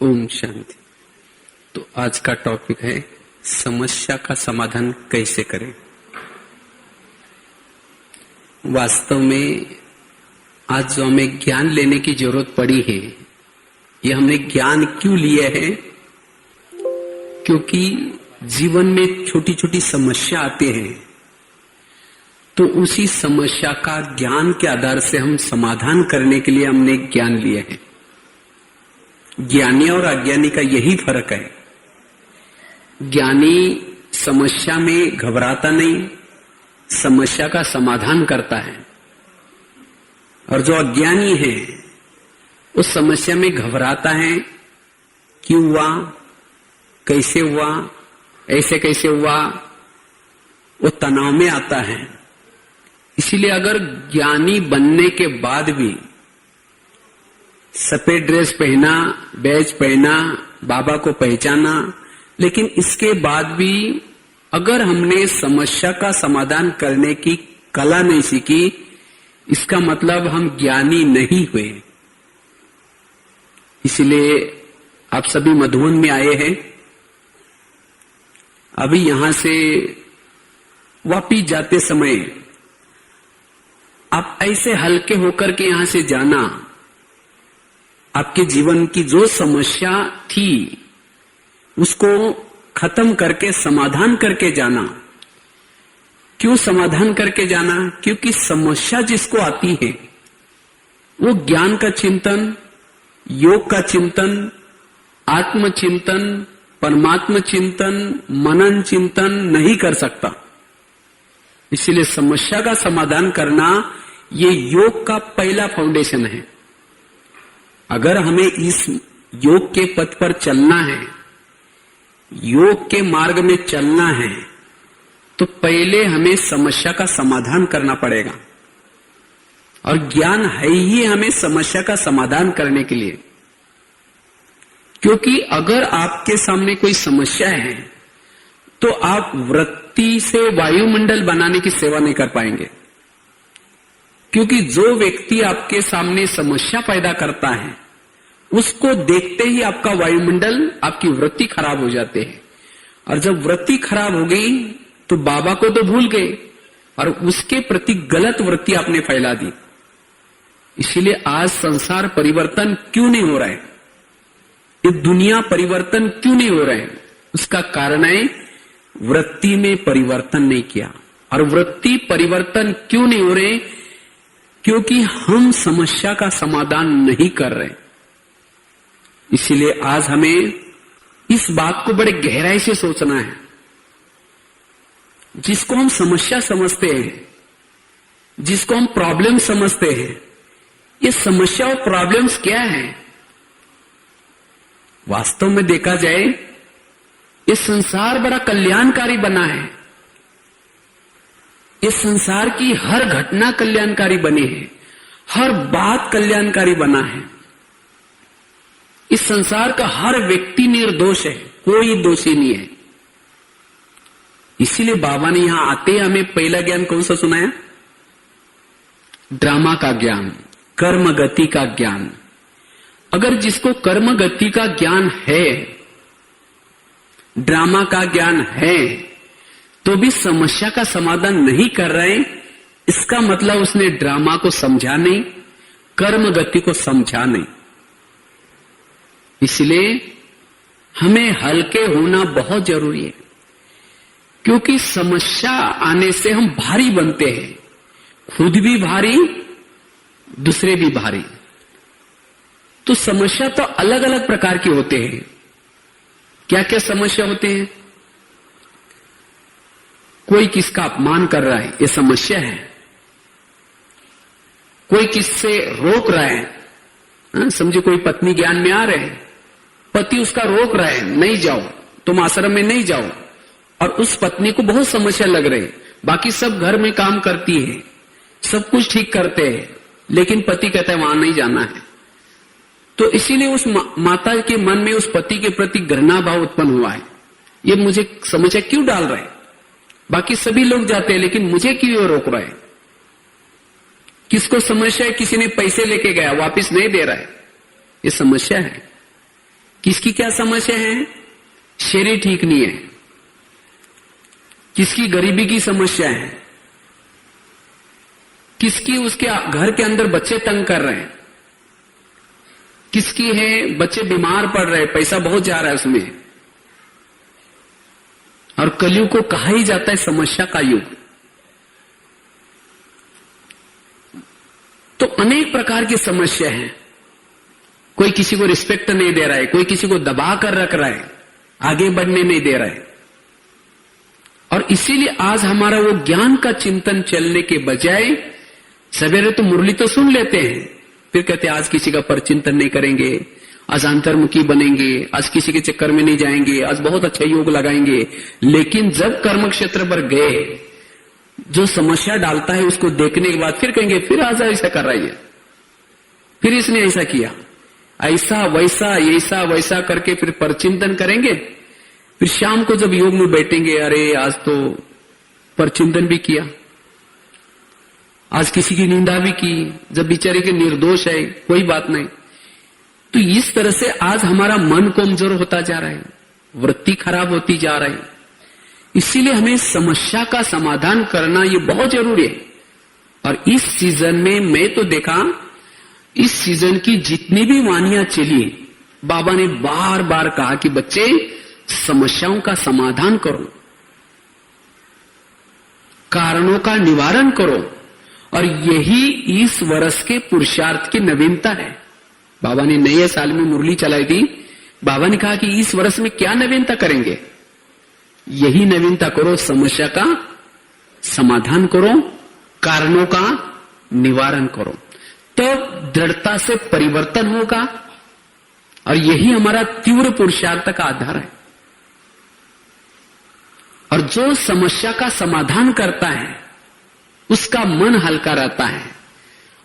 ओम शांति। तो आज का टॉपिक है समस्या का समाधान कैसे करें। वास्तव में आज जो हमें ज्ञान लेने की जरूरत पड़ी है, ये हमने ज्ञान क्यों लिया है? क्योंकि जीवन में छोटी छोटी समस्या आते हैं, तो उसी समस्या का ज्ञान के आधार से हम समाधान करने के लिए हमने ज्ञान लिया है। ज्ञानी और अज्ञानी का यही फर्क है। ज्ञानी समस्या में घबराता नहीं, समस्या का समाधान करता है, और जो अज्ञानी है उस समस्या में घबराता है। क्यों हुआ, कैसे हुआ, ऐसे कैसे हुआ, वो तनाव में आता है। इसीलिए अगर ज्ञानी बनने के बाद भी सफेद ड्रेस पहना, बैज पहना, बाबा को पहचाना, लेकिन इसके बाद भी अगर हमने समस्या का समाधान करने की कला नहीं सीखी, इसका मतलब हम ज्ञानी नहीं हुए। इसलिए आप सभी मधुबन में आए हैं। अभी यहां से वापिस जाते समय आप ऐसे हल्के होकर के यहां से जाना, आपके जीवन की जो समस्या थी उसको खत्म करके समाधान करके जाना। क्यों समाधान करके जाना? क्योंकि समस्या जिसको आती है वो ज्ञान का चिंतन, योग का चिंतन, आत्मचिंतन, परमात्मा चिंतन, मनन चिंतन नहीं कर सकता। इसलिए समस्या का समाधान करना ये योग का पहला फाउंडेशन है। अगर हमें इस योग के पथ पर चलना है, योग के मार्ग में चलना है, तो पहले हमें समस्या का समाधान करना पड़ेगा। और ज्ञान है ही हमें समस्या का समाधान करने के लिए। क्योंकि अगर आपके सामने कोई समस्या है तो आप वृत्ति से वायुमंडल बनाने की सेवा नहीं कर पाएंगे। क्योंकि जो व्यक्ति आपके सामने समस्या पैदा करता है, उसको देखते ही आपका वायुमंडल, आपकी वृत्ति खराब हो जाते हैं। और जब वृत्ति खराब हो गई तो बाबा को तो भूल गए और उसके प्रति गलत वृत्ति आपने फैला दी। इसीलिए आज संसार परिवर्तन क्यों नहीं हो रहा है, ये दुनिया परिवर्तन क्यों नहीं हो रहा है? उसका कारण है वृत्ति में परिवर्तन नहीं किया। और वृत्ति परिवर्तन क्यों नहीं हो रहे? क्योंकि हम समस्या का समाधान नहीं कर रहे। इसीलिए आज हमें इस बात को बड़े गहराई से सोचना है। जिसको हम समस्या समझते हैं, जिसको हम प्रॉब्लम समझते हैं, ये समस्या और प्रॉब्लम्स क्या है? वास्तव में देखा जाए ये संसार बड़ा कल्याणकारी बना है। इस संसार की हर घटना कल्याणकारी बनी है, हर बात कल्याणकारी बना है। इस संसार का हर व्यक्ति निर्दोष है, कोई दोषी नहीं है। इसीलिए बाबा ने यहां आते हमें पहला ज्ञान कौन सा सुनाया? ड्रामा का ज्ञान, कर्म गति का ज्ञान। अगर जिसको कर्म गति का ज्ञान है, ड्रामा का ज्ञान है, तो भी समस्या का समाधान नहीं कर रहे, इसका मतलब उसने ड्रामा को समझा नहीं, कर्म गति को समझा नहीं। इसलिए हमें हल्के होना बहुत जरूरी है। क्योंकि समस्या आने से हम भारी बनते हैं, खुद भी भारी, दूसरे भी भारी। तो समस्या तो अलग अलग प्रकार के होते हैं। क्या क्या समस्या होते हैं? कोई किसका अपमान कर रहा है, ये समस्या है। कोई किससे रोक रहा है, समझे कोई पत्नी ज्ञान में आ रहे हैं, पति उसका रोक रहा है, नहीं जाओ, तुम आश्रम में नहीं जाओ, और उस पत्नी को बहुत समस्या लग रही। बाकी सब घर में काम करती है, सब कुछ ठीक करते हैं, लेकिन पति कहता है वहां नहीं जाना है। तो इसीलिए उस माता के मन में उस पति के प्रति घृणा भाव उत्पन्न हुआ है। ये मुझे समस्या क्यों डाल रहे हैं? बाकी सभी लोग जाते हैं, लेकिन मुझे क्यों रोक रहे हैं? किसको समस्या है? किसी ने पैसे लेके गया, वापस नहीं दे रहा है, ये समस्या है। किसकी क्या समस्या है? शरीर ठीक नहीं है, किसकी गरीबी की समस्या है, किसकी उसके घर के अंदर बच्चे तंग कर रहे हैं, किसकी है बच्चे बीमार पड़ रहे हैं, पैसा बहुत जा रहा है उसमें। और कलयुग को कहा ही जाता है समस्या का युग। तो अनेक प्रकार की समस्या है। कोई किसी को रिस्पेक्ट नहीं दे रहा है, कोई किसी को दबा कर रख रहा है, आगे बढ़ने नहीं दे रहा है। और इसीलिए आज हमारा वो ज्ञान का चिंतन चलने के बजाय सवेरे तो मुरली तो सुन लेते हैं, फिर कहते हैं आज किसी का परचिंतन नहीं करेंगे, आज अंतर्मुखी बनेंगे, आज किसी के चक्कर में नहीं जाएंगे, आज बहुत अच्छा योग लगाएंगे। लेकिन जब कर्म क्षेत्र पर गए, जो समस्या डालता है उसको देखने के बाद फिर कहेंगे फिर आज ऐसा कर रहा है, फिर इसने ऐसा किया, ऐसा वैसा ऐसा वैसा करके फिर परचिंतन करेंगे। फिर शाम को जब योग में बैठेंगे, अरे आज तो परचिंतन भी किया, आज किसी की निंदा भी की, जब बेचारे के निर्दोष है कोई बात नहीं। तो इस तरह से आज हमारा मन कमजोर होता जा रहा है, वृत्ति खराब होती जा रही है। इसीलिए हमें समस्या का समाधान करना ये बहुत जरूरी है। और इस सीजन में मैं तो देखा, इस सीजन की जितनी भी वानियां चली, बाबा ने बार बार कहा कि बच्चे समस्याओं का समाधान करो, कारणों का निवारण करो। और यही इस वर्ष के पुरुषार्थ की नवीनता है। बाबा ने नए साल में मुरली चलाई थी, बाबा ने कहा कि इस वर्ष में क्या नवीनता करेंगे, यही नवीनता करो, समस्या का समाधान करो, कारणों का निवारण करो, तो दृढ़ता से परिवर्तन होगा। और यही हमारा तीव्र पुरुषार्थ का आधार है। और जो समस्या का समाधान करता है उसका मन हल्का रहता है,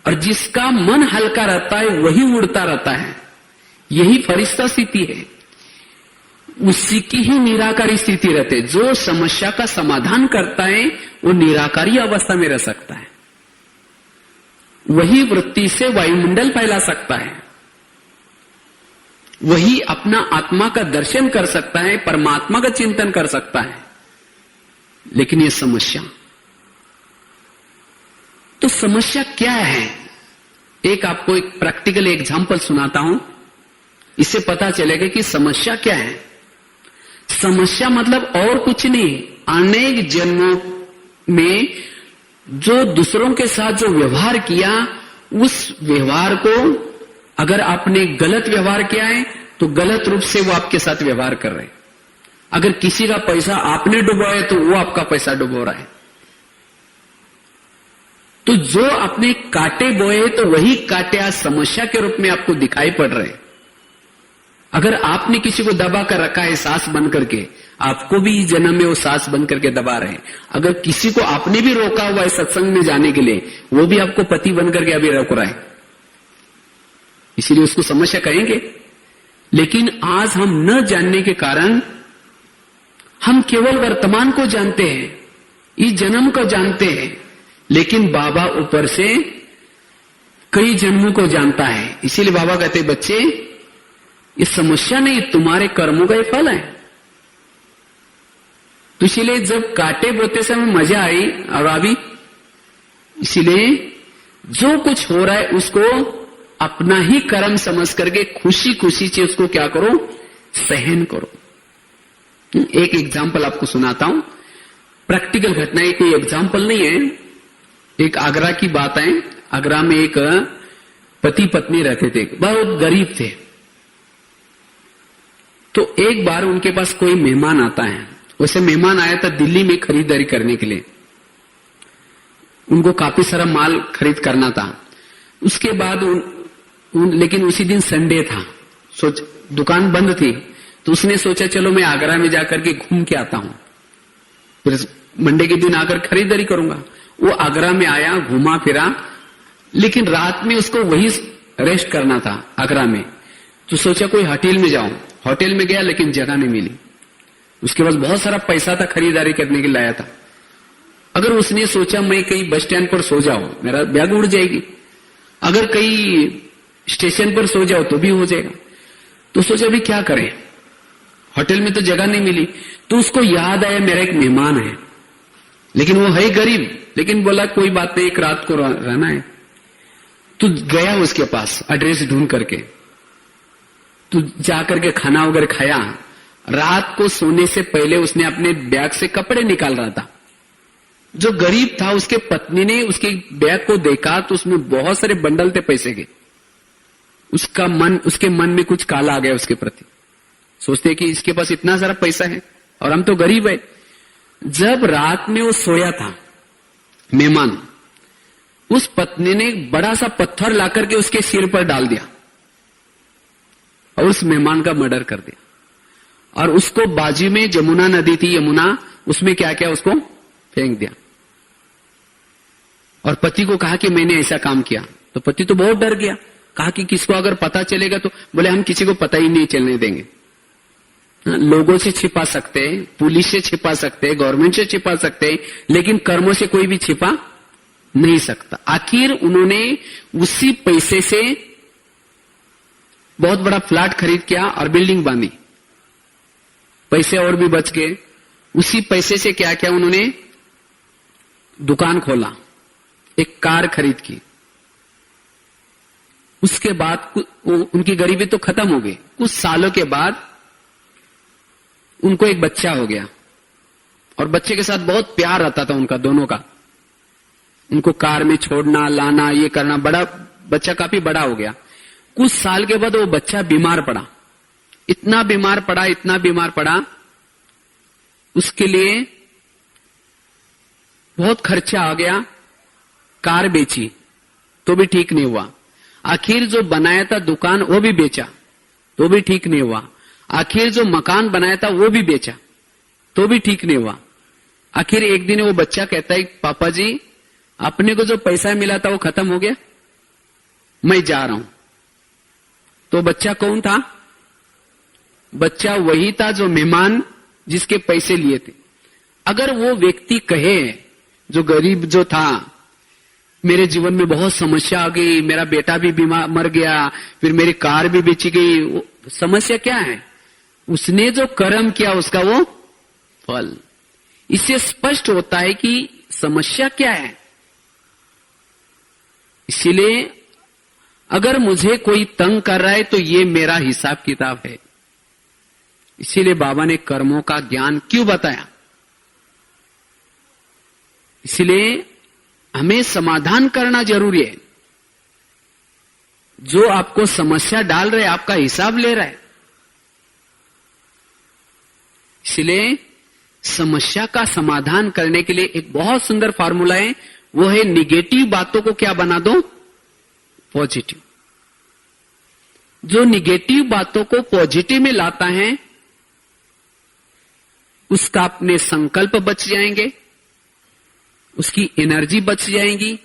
और जिसका मन हल्का रहता है वही उड़ता रहता है। यही फरिश्ता स्थिति है, उसी की ही निराकारी स्थिति रहती है। जो समस्या का समाधान करता है वो निराकारी अवस्था में रह सकता है, वही वृत्ति से वायुमंडल फैला सकता है, वही अपना आत्मा का दर्शन कर सकता है, परमात्मा का चिंतन कर सकता है। लेकिन ये समस्या, तो समस्या क्या है? एक आपको एक प्रैक्टिकल एग्जांपल सुनाता हूं, इससे पता चलेगा कि समस्या क्या है। समस्या मतलब और कुछ नहीं, अनेक जन्मों में जो दूसरों के साथ जो व्यवहार किया, उस व्यवहार को अगर आपने गलत व्यवहार किया है तो गलत रूप से वो आपके साथ व्यवहार कर रहे हैं। अगर किसी का पैसा आपने डुबोया तो वो आपका पैसा डुबो रहा है। तो जो आपने कांटे बोए तो वही कांटे आज समस्या के रूप में आपको दिखाई पड़ रहे हैं। अगर आपने किसी को दबा कर रखा है सांस बन करके, आपको भी जन्म में वो सांस बन करके दबा रहे हैं। अगर किसी को आपने भी रोका हुआ है सत्संग में जाने के लिए, वो भी आपको पति बन करके अभी रोक रहा है, इसीलिए उसको समस्या कहेंगे। लेकिन आज हम न जानने के कारण हम केवल वर्तमान को जानते हैं, इस जन्म को जानते हैं, लेकिन बाबा ऊपर से कई जन्मों को जानता है। इसीलिए बाबा कहते बच्चे ये समस्या नहीं, तुम्हारे कर्मों का ये फल है। तो इसीलिए जब कांटे बोते समय मजा आई और अभी, इसीलिए जो कुछ हो रहा है उसको अपना ही कर्म समझ करके खुशी खुशी से उसको क्या करो, सहन करो। एक एग्जाम्पल आपको सुनाता हूं, प्रैक्टिकल घटना है, कोई एग्जाम्पल नहीं है। एक आगरा की बात है। आगरा में एक पति पत्नी रहते थे, बहुत गरीब थे। तो एक बार उनके पास कोई मेहमान आता है। वैसे मेहमान आया था दिल्ली में खरीदारी करने के लिए, उनको काफी सारा माल खरीद करना था। उसके बाद लेकिन उसी दिन संडे था, सोच दुकान बंद थी, तो उसने सोचा चलो मैं आगरा में जाकर के घूम के आता हूं, फिर मंडे के दिन आकर खरीदारी करूंगा। वो आगरा में आया, घूमा फिरा, लेकिन रात में उसको वही रेस्ट करना था आगरा में। तो सोचा कोई होटल में जाऊं, होटल में गया लेकिन जगह नहीं मिली। उसके पास बहुत सारा पैसा था, खरीदारी करने के लिए लाया था। अगर उसने सोचा मैं कहीं बस स्टैंड पर सो जाऊं, मेरा बैग उड़ जाएगी, अगर कहीं स्टेशन पर सो जाओ तो भी हो जाएगा। तो सोचा अभी क्या करें, होटल में तो जगह नहीं मिली। तो उसको याद आया मेरा एक मेहमान है, लेकिन वो है गरीब, लेकिन बोला कोई बात नहीं, एक रात को रहना है। तो गया उसके पास एड्रेस ढूंढ करके, तो जाकर के खाना वगैरह खाया। रात को सोने से पहले उसने अपने बैग से कपड़े निकाल रहा था। जो गरीब था उसके पत्नी ने उसके बैग को देखा तो उसमें बहुत सारे बंडल थे पैसे के। उसके मन में कुछ काला आ गया उसके प्रति। सोचते कि इसके पास इतना सारा पैसा है और हम तो गरीब है। जब रात में वो सोया था मेहमान, उस पत्नी ने एक बड़ा सा पत्थर लाकर के उसके सिर पर डाल दिया और उस मेहमान का मर्डर कर दिया। और उसको बाजू में जमुना नदी थी, यमुना, उसमें क्या किया, उसको फेंक दिया। और पति को कहा कि मैंने ऐसा काम किया। तो पति तो बहुत डर गया, कहा कि किसको अगर पता चलेगा तो, बोले हम किसी को पता ही नहीं चलने देंगे। लोगों से छिपा सकते हैं, पुलिस से छिपा सकते हैं, गवर्नमेंट से छिपा सकते हैं, लेकिन कर्मों से कोई भी छिपा नहीं सकता। आखिर उन्होंने उसी पैसे से बहुत बड़ा फ्लैट खरीद किया और बिल्डिंग बांधी। पैसे और भी बच गए। उसी पैसे से क्या किया उन्होंने, दुकान खोला, एक कार खरीद की। उसके बाद उनकी गरीबी तो खत्म हो गई। कुछ सालों के बाद उनको एक बच्चा हो गया और बच्चे के साथ बहुत प्यार रहता था उनका दोनों का। उनको कार में छोड़ना लाना ये करना, बड़ा बच्चा काफी बड़ा हो गया। कुछ साल के बाद वो बच्चा बीमार पड़ा, इतना बीमार पड़ा, उसके लिए बहुत खर्चा आ गया। कार बेची तो भी ठीक नहीं हुआ। आखिर जो बनाया था दुकान वो भी बेचा तो भी ठीक नहीं हुआ। आखिर जो मकान बनाया था वो भी बेचा तो भी ठीक नहीं हुआ। आखिर एक दिन वो बच्चा कहता है, पापा जी अपने को जो पैसा मिला था वो खत्म हो गया, मैं जा रहा हूं। तो बच्चा कौन था? बच्चा वही था जो मेहमान जिसके पैसे लिए थे। अगर वो व्यक्ति कहे, जो गरीब जो था, मेरे जीवन में बहुत समस्या आ गई, मेरा बेटा भी बीमार मर गया, फिर मेरी कार भी बेची गई, समस्या क्या है? उसने जो कर्म किया उसका वो फल। इससे स्पष्ट होता है कि समस्या क्या है। इसीलिए अगर मुझे कोई तंग कर रहा है तो ये मेरा हिसाब किताब है। इसीलिए बाबा ने कर्मों का ज्ञान क्यों बताया? इसलिए हमें समाधान करना जरूरी है। जो आपको समस्या डाल रहे, आपका हिसाब ले रहा है। इसलिए समस्या का समाधान करने के लिए एक बहुत सुंदर फार्मूला है, वो है निगेटिव बातों को क्या बना दो, पॉजिटिव। जो निगेटिव बातों को पॉजिटिव में लाता है उसका अपने संकल्प बच जाएंगे, उसकी एनर्जी बच जाएगी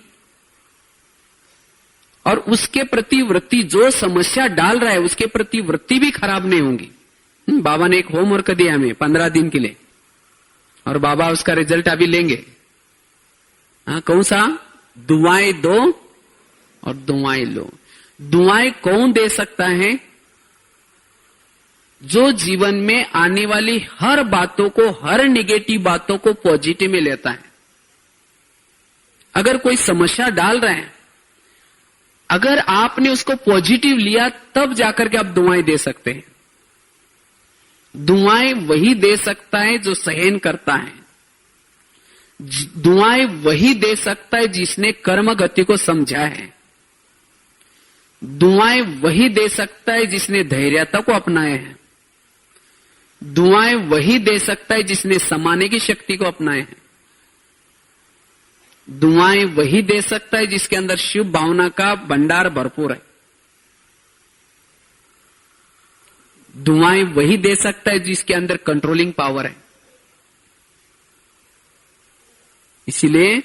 और उसके प्रति वृत्ति, जो समस्या डाल रहा है उसके प्रति वृत्ति भी खराब नहीं होंगी। बाबा ने एक होमवर्क दिया हमें 15 दिन के लिए और बाबा उसका रिजल्ट अभी लेंगे। कौन सा? दुआएं दो और दुआएं लो। दुआएं कौन दे सकता है? जो जीवन में आने वाली हर बातों को, हर नेगेटिव बातों को पॉजिटिव में लेता है। अगर कोई समस्या डाल रहे हैं, अगर आपने उसको पॉजिटिव लिया तब जाकर के आप दुआएं दे सकते हैं। दुआएं वही दे सकता है जो सहन करता है। दुआएं वही दे सकता है जिसने कर्म गति को समझा है। दुआएं वही दे सकता है जिसने धैर्यता को अपनाया है। दुआएं वही दे सकता है जिसने समाने की शक्ति को अपनाया है। दुआएं वही दे सकता है जिसके अंदर शिव भावना का भंडार भरपूर है। दुआएं वही दे सकता है जिसके अंदर कंट्रोलिंग पावर है। इसीलिए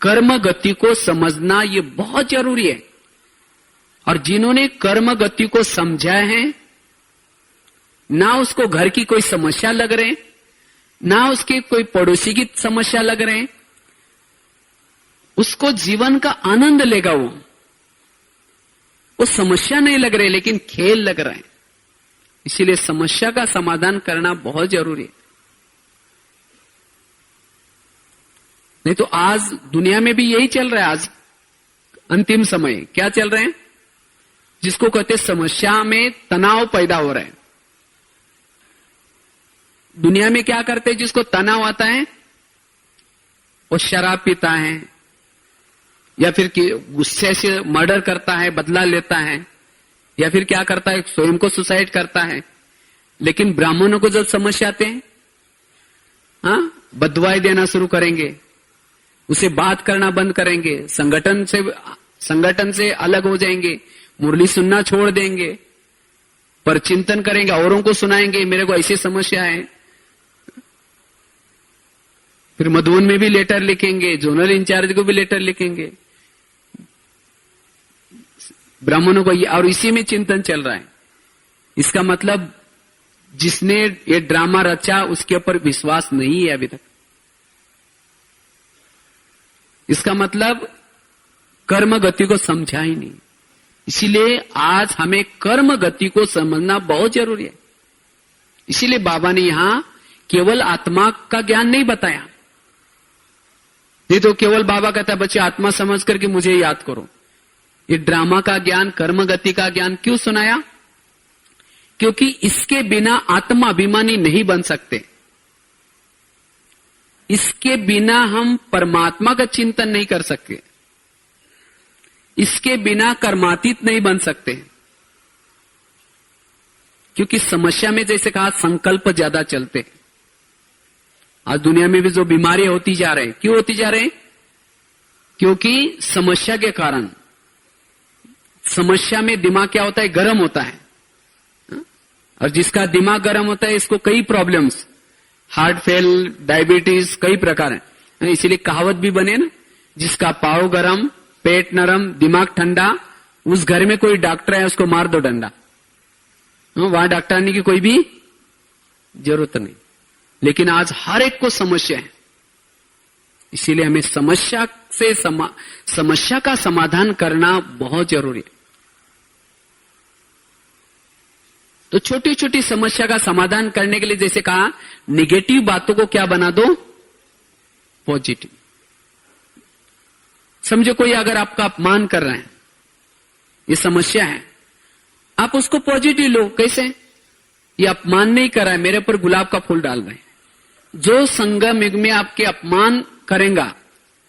कर्म गति को समझना ये बहुत जरूरी है। और जिन्होंने कर्म गति को समझा है, ना उसको घर की कोई समस्या लग रहे, ना उसके कोई पड़ोसी की समस्या लग रहे, उसको जीवन का आनंद लेगा। वो समस्या नहीं लग रहे लेकिन खेल लग रहा है। इसीलिए समस्या का समाधान करना बहुत जरूरी है। नहीं तो आज दुनिया में भी यही चल रहा है। आज अंतिम समय क्या चल रहे हैं, जिसको कहते समस्या में तनाव पैदा हो रहा है। दुनिया में क्या करते हैं, जिसको तनाव आता है वो शराब पीता है, या फिर गुस्से से मर्डर करता है, बदला लेता है, या फिर क्या करता है, स्वयं को सुसाइड करता है। लेकिन ब्राह्मणों को जब समस्या आते हैं, हाँ, बदवाई देना शुरू करेंगे, उसे बात करना बंद करेंगे, संगठन से अलग हो जाएंगे, मुरली सुनना छोड़ देंगे, पर चिंतन करेंगे, औरों को सुनाएंगे मेरे को ऐसी समस्या है। फिर मधुबन में भी लेटर लिखेंगे, जोनल इंचार्ज को भी लेटर लिखेंगे, ब्राह्मणों को, और इसी में चिंतन चल रहा है। इसका मतलब जिसने ये ड्रामा रचा उसके ऊपर विश्वास नहीं है अभी तक। इसका मतलब कर्म गति को समझा ही नहीं। इसीलिए आज हमें कर्म गति को समझना बहुत जरूरी है। इसीलिए बाबा ने यहां केवल आत्मा का ज्ञान नहीं बताया। नहीं तो केवल बाबा कहता है बच्चे आत्मा समझ करके मुझे याद करो। ये ड्रामा का ज्ञान, कर्म गति का ज्ञान क्यों सुनाया? क्योंकि इसके बिना आत्मा अभिमानी नहीं बन सकते। इसके बिना हम परमात्मा का चिंतन नहीं कर सकते। इसके बिना कर्मातीत नहीं बन सकते। क्योंकि समस्या में जैसे कहा संकल्प ज्यादा चलते। आज दुनिया में भी जो बीमारियां होती जा रहे हैं, क्यों होती जा रहे हैं? क्योंकि समस्या के कारण। समस्या में दिमाग क्या होता है? गर्म होता है। और जिसका दिमाग गर्म होता है इसको कई प्रॉब्लम्स, हार्ट फेल, डायबिटीज, कई प्रकार है। इसीलिए कहावत भी बने ना, जिसका पाव गरम, पेट नरम, दिमाग ठंडा, उस घर में कोई डॉक्टर है उसको मार दो डंडा। वहां डॉक्टर आने की कोई भी जरूरत नहीं। लेकिन आज हर एक को समस्या है। इसीलिए हमें समस्या का समाधान करना बहुत जरूरी है। तो छोटी छोटी समस्या का समाधान करने के लिए जैसे कहा, निगेटिव बातों को क्या बना दो? पॉजिटिव। समझो कोई अगर आपका अपमान कर रहे हैं, ये समस्या है, आप उसको पॉजिटिव लो। कैसे? ये अपमान नहीं कर रहा है, मेरे पर गुलाब का फूल डाल रहे हैं। जो संगम युग में आपके अपमान करेगा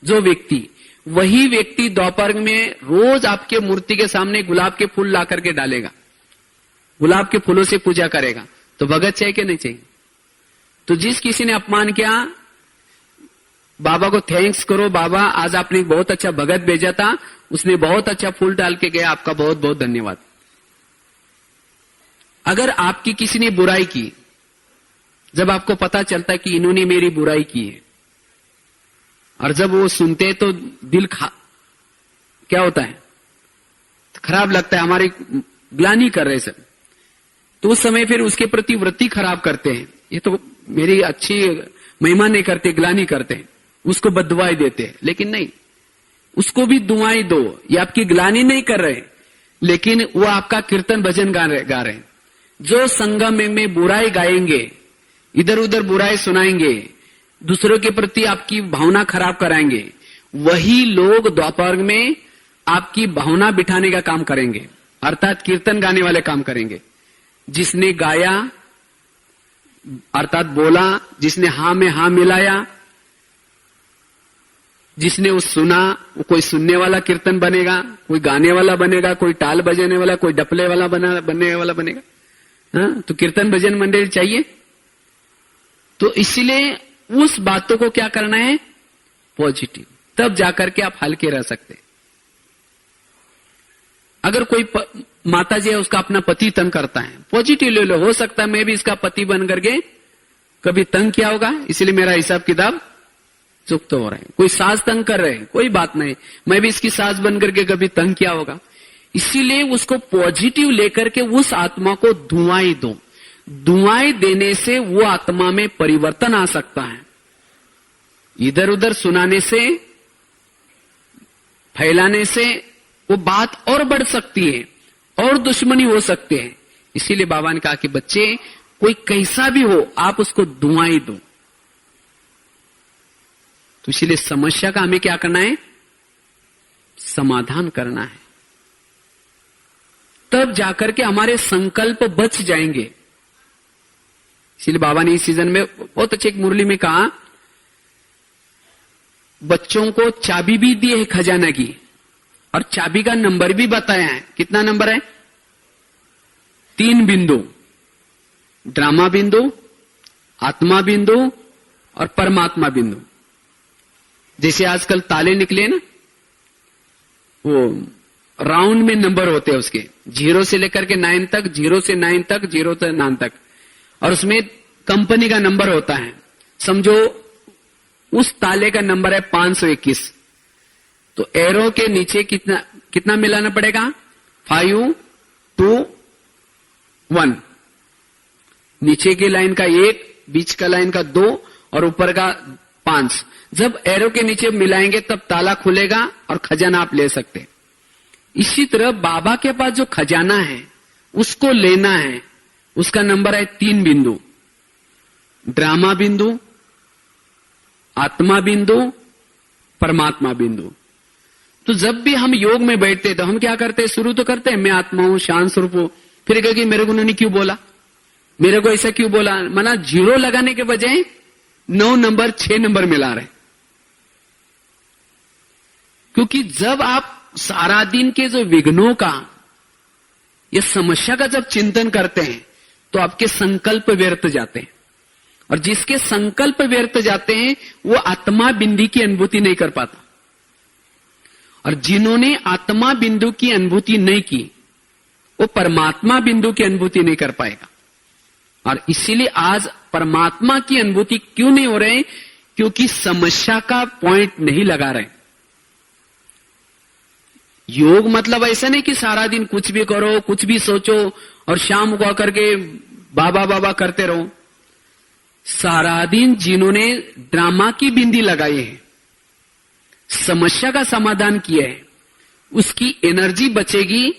जो व्यक्ति, वही व्यक्ति दोपहर में रोज आपके मूर्ति के सामने गुलाब के फूल ला करके डालेगा, गुलाब के फूलों से पूजा करेगा। तो भगत चाहिए कि नहीं चाहिए? तो जिस किसी ने अपमान किया, बाबा को थैंक्स करो, बाबा आज आपने बहुत अच्छा भगत भेजा था, उसने बहुत अच्छा फूल डाल के गया, आपका बहुत बहुत धन्यवाद। अगर आपकी किसी ने बुराई की, जब आपको पता चलता है कि इन्होंने मेरी बुराई की है, और जब वो सुनते तो दिल क्या होता है? खराब लगता है, हमारी ग्लानि कर रहे सब। तो उस समय फिर उसके प्रति वृत्ति खराब करते हैं, ये तो मेरी अच्छी महिमा नहीं करते, ग्लानि करते हैं, उसको बददुआई देते हैं। लेकिन नहीं, उसको भी दुआई दो। ये आपकी ग्लानि नहीं कर रहे, लेकिन वो आपका कीर्तन भजन गा रहे हैं। जो संगम में बुराई गाएंगे, इधर उधर बुराई सुनाएंगे, दूसरों के प्रति आपकी भावना खराब कराएंगे, वही लोग द्वापर में आपकी भावना बिठाने का काम करेंगे, अर्थात कीर्तन गाने वाले काम करेंगे। जिसने गाया अर्थात बोला, जिसने हां में हां मिलाया, जिसने वो सुना, वो कोई सुनने वाला कीर्तन बनेगा, कोई गाने वाला बनेगा, कोई टाल बजाने वाला, कोई डपले वाला बनने वाला बनेगा। हाँ, तो कीर्तन भजन मंडली चाहिए। तो इसलिए उस बातों को क्या करना है? पॉजिटिव। तब जाकर के आप हल्के रह सकते। अगर कोई माता जी है, उसका अपना पति तंग करता है, पॉजिटिव ले लो। हो सकता है मैं भी इसका पति बन करके कभी तंग किया होगा, इसलिए मेरा हिसाब किताब चुप तो हो रहा है। कोई सास तंग कर रहे हैं, कोई बात नहीं, मैं भी इसकी सास बन करके कभी तंग किया होगा। इसीलिए उसको पॉजिटिव लेकर के उस आत्मा को दुआई दो। दुआई देने से वो आत्मा में परिवर्तन आ सकता है। इधर उधर सुनाने से, फैलाने से वो बात और बढ़ सकती है और दुश्मनी हो सकती है। इसीलिए बाबा ने कहा कि बच्चे कोई कैसा भी हो आप उसको दुआएं दो। तो इसीलिए समस्या का हमें क्या करना है, समाधान करना है, तब जाकर के हमारे संकल्प बच जाएंगे। इसलिए बाबा ने इस सीजन में बहुत अच्छी एक मुरली में कहा, बच्चों को चाबी भी दी है खजाना की और चाबी का नंबर भी बताया है। कितना नंबर है? 3 बिंदु, ड्रामा बिंदु, आत्मा बिंदु और परमात्मा बिंदु। जैसे आजकल ताले निकले ना, वो राउंड में नंबर होते हैं उसके, 0 से लेकर के 9 तक, 0 से 9 तक, 0 से 9 तक, और उसमें कंपनी का नंबर होता है। समझो उस ताले का नंबर है 521, तो एरो के नीचे कितना मिलाना पड़ेगा? 5, 2, 1। नीचे की लाइन का 1, बीच का लाइन का 2 और ऊपर का 5। जब एरो के नीचे मिलाएंगे तब ताला खुलेगा और खजाना आप ले सकते। इसी तरह बाबा के पास जो खजाना है उसको लेना है, उसका नंबर है 3 बिंदु, ड्रामा बिंदु, आत्मा बिंदु, परमात्मा बिंदु। तो जब भी हम योग में बैठते तो हम क्या करते हैं? शुरू तो करते हैं मैं आत्मा हूं, शांत स्वरूप हूं, फिर कहेंगे मेरे को उन्होंने क्यों बोला, मेरे को ऐसा क्यों बोला। माना 0 लगाने के बजाय 9 नंबर 6 नंबर मिला रहे। क्योंकि जब आप सारा दिन के जो विघ्नों का, ये समस्या का जब चिंतन करते हैं तो आपके संकल्प व्यर्थ जाते हैं, और जिसके संकल्प व्यर्थ जाते हैं वो आत्मा बिंदु की अनुभूति नहीं कर पाता, और जिन्होंने आत्मा बिंदु की अनुभूति नहीं की वो परमात्मा बिंदु की अनुभूति नहीं कर पाएगा। और इसीलिए आज परमात्मा की अनुभूति क्यों नहीं हो रहे? क्योंकि समस्या का पॉइंट नहीं लगा रहे। योग मतलब ऐसा नहीं कि सारा दिन कुछ भी करो, कुछ भी सोचो और शाम को आकर के बाबा बाबा करते रहो। सारा दिन जिन्होंने ड्रामा की बिंदी लगाई है, समस्या का समाधान किया है, उसकी एनर्जी बचेगी,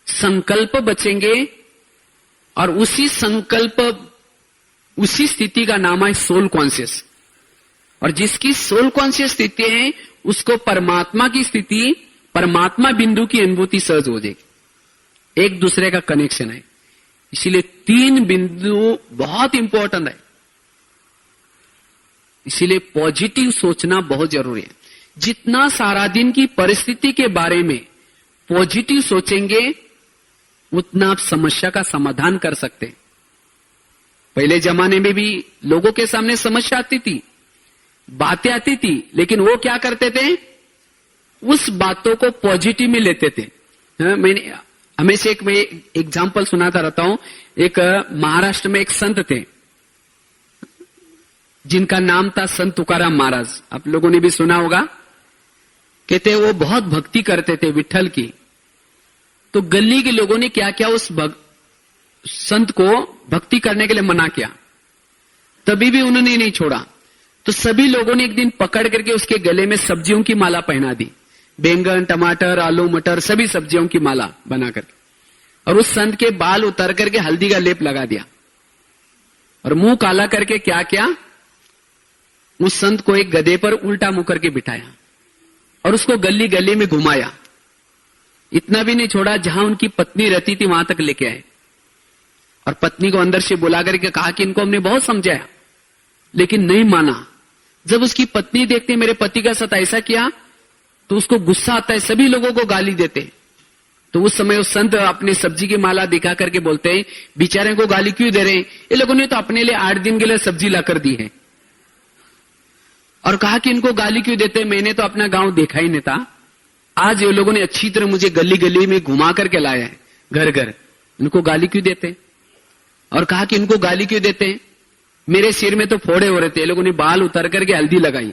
संकल्प बचेंगे, और उसी संकल्प, उसी स्थिति का नाम है सोल कॉन्शियस। और जिसकी सोल कॉन्शियस स्थिति है उसको परमात्मा की स्थिति, परमात्मा बिंदु की अनुभूति सहज हो जाएगी। एक दूसरे का कनेक्शन है। इसीलिए 3 बिंदु बहुत इंपॉर्टेंट है। इसीलिए पॉजिटिव सोचना बहुत जरूरी है। जितना सारा दिन की परिस्थिति के बारे में पॉजिटिव सोचेंगे उतना आप समस्या का समाधान कर सकते हैं। पहले जमाने में भी लोगों के सामने समस्या आती थी, बातें आती थी, लेकिन वो क्या करते थे? उस बातों को पॉजिटिव में लेते थे। मैंने हमेशा एक एग्जाम्पल सुनाता रहता हूं। एक महाराष्ट्र में एक संत थे जिनका नाम था संत तुकाराम महाराज। आप लोगों ने भी सुना होगा। कहते वो बहुत भक्ति करते थे विठ्ठल की। तो गली के लोगों ने क्या किया, उस संत को भक्ति करने के लिए मना किया, तभी भी उन्होंने नहीं छोड़ा। तो सभी लोगों ने एक दिन पकड़ करके उसके गले में सब्जियों की माला पहना दी, बैंगन, टमाटर, आलू, मटर, सभी सब्जियों की माला बना करके, और उस संत के बाल उतार करके हल्दी का लेप लगा दिया, और मुंह काला करके क्या किया, उस संत को एक गधे पर उल्टा मुंह करके बिठाया और उसको गली गली में घुमाया। इतना भी नहीं छोड़ा, जहां उनकी पत्नी रहती थी वहां तक लेके आए, और पत्नी को अंदर से बुला करके कहा कि इनको हमने बहुत समझाया लेकिन नहीं माना। जब उसकी पत्नी देखती मेरे पति का साथ ऐसा किया तो उसको गुस्सा आता है, सभी लोगों को गाली देते। तो उस समय उस संत अपनी सब्जी की माला दिखा करके बोलते हैं, बेचारे को गाली क्यों दे रहे हैं, ये लोगों ने तो अपने लिए 8 दिन के लिए सब्जी लाकर दी है। और कहा कि इनको गाली क्यों देते, मैंने तो अपना गांव देखा ही नहीं था, आज ये लोगों ने अच्छी तरह मुझे गली गली में घुमा करके लाया है, घर घर, इनको गाली क्यों देते। और कहा कि इनको गाली क्यों देते हैं, मेरे सिर में तो फोड़े हो रहे थे, ये लोगों ने बाल उतार करके हल्दी लगाई,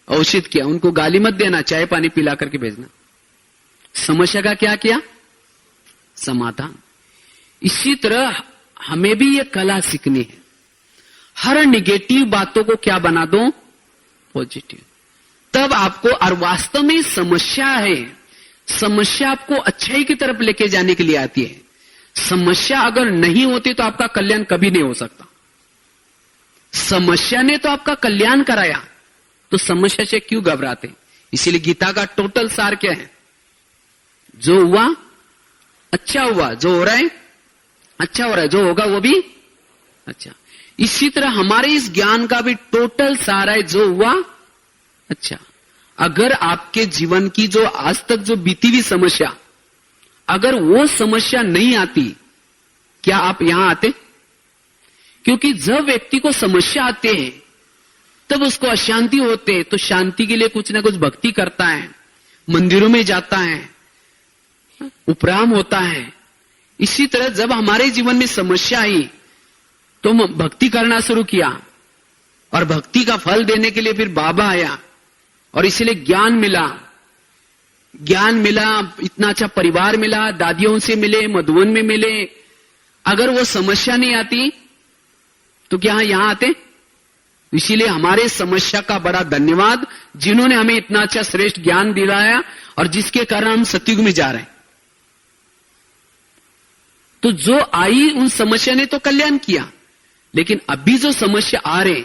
औषध किया, उनको गाली मत देना, चाय पानी पिला करके भेजना। समस्या का क्या किया, समाधान। इसी तरह हमें भी ये कला सीखनी है, हर निगेटिव बातों को क्या बना दो, पॉजिटिव। तब आपको, और वास्तव में समस्या है, समस्या आपको अच्छाई की तरफ लेके जाने के लिए आती है। समस्या अगर नहीं होती तो आपका कल्याण कभी नहीं हो सकता। समस्या ने तो आपका कल्याण कराया, तो समस्या से क्यों घबराते? इसीलिए गीता का टोटल सार क्या है? जो हुआ अच्छा हुआ, जो हो रहा है अच्छा हो रहा है, जो होगा वो भी अच्छा। इसी तरह हमारे इस ज्ञान का भी टोटल सार है, जो हुआ अच्छा। अगर आपके जीवन की जो आज तक जो बीती हुई समस्या, अगर वो समस्या नहीं आती, क्या आप यहां आते? क्योंकि जब व्यक्ति को समस्या आते हैं तब उसको अशांति होते हैं, तो शांति के लिए कुछ ना कुछ भक्ति करता है, मंदिरों में जाता है, उपराम होता है। इसी तरह जब हमारे जीवन में समस्या आई तो हम भक्ति करना शुरू किया, और भक्ति का फल देने के लिए फिर बाबा आया, और इसलिए ज्ञान मिला, इतना अच्छा परिवार मिला, दादियों से मिले, मधुवन में मिले। अगर वो समस्या नहीं आती तो क्या यहां आते? इसीलिए हमारे समस्या का बड़ा धन्यवाद, जिन्होंने हमें इतना अच्छा श्रेष्ठ ज्ञान दिलाया, और जिसके कारण हम सतयुग में जा रहे हैं। तो जो आई उन समस्या ने तो कल्याण किया, लेकिन अभी जो समस्या आ रहे,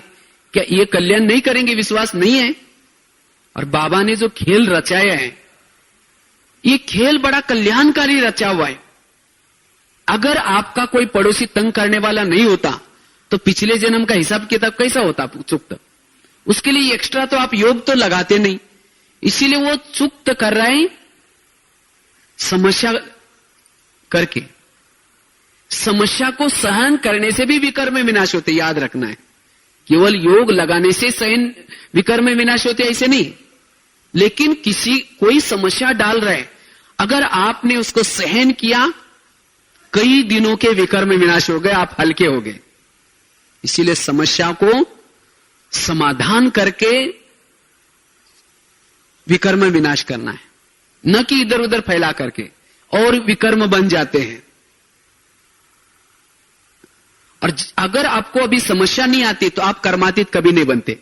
क्या ये कल्याण नहीं करेंगे? विश्वास नहीं है। और बाबा ने जो खेल रचाया है, ये खेल बड़ा कल्याणकारी रचा हुआ है। अगर आपका कोई पड़ोसी तंग करने वाला नहीं होता तो पिछले जन्म का हिसाब किताब कैसा होता चुकता? उसके लिए एक्स्ट्रा तो आप योग तो लगाते नहीं, इसीलिए वो चुक्त कर रहे हैं समस्या करके। समस्या को सहन करने से भी विकर्म विनाश होते, याद रखना है। केवल योग लगाने से सहन विकर्म विनाश होते ऐसे नहीं, लेकिन कोई समस्या डाल रहे, अगर आपने उसको सहन किया, कई दिनों के विकर्म विनाश हो गए, आप हल्के हो गए। इसीलिए समस्या को समाधान करके विकर्म विनाश करना है, न कि इधर उधर फैला करके, और विकर्म बन जाते हैं। और अगर आपको अभी समस्या नहीं आती तो आप कर्मातीत कभी नहीं बनते।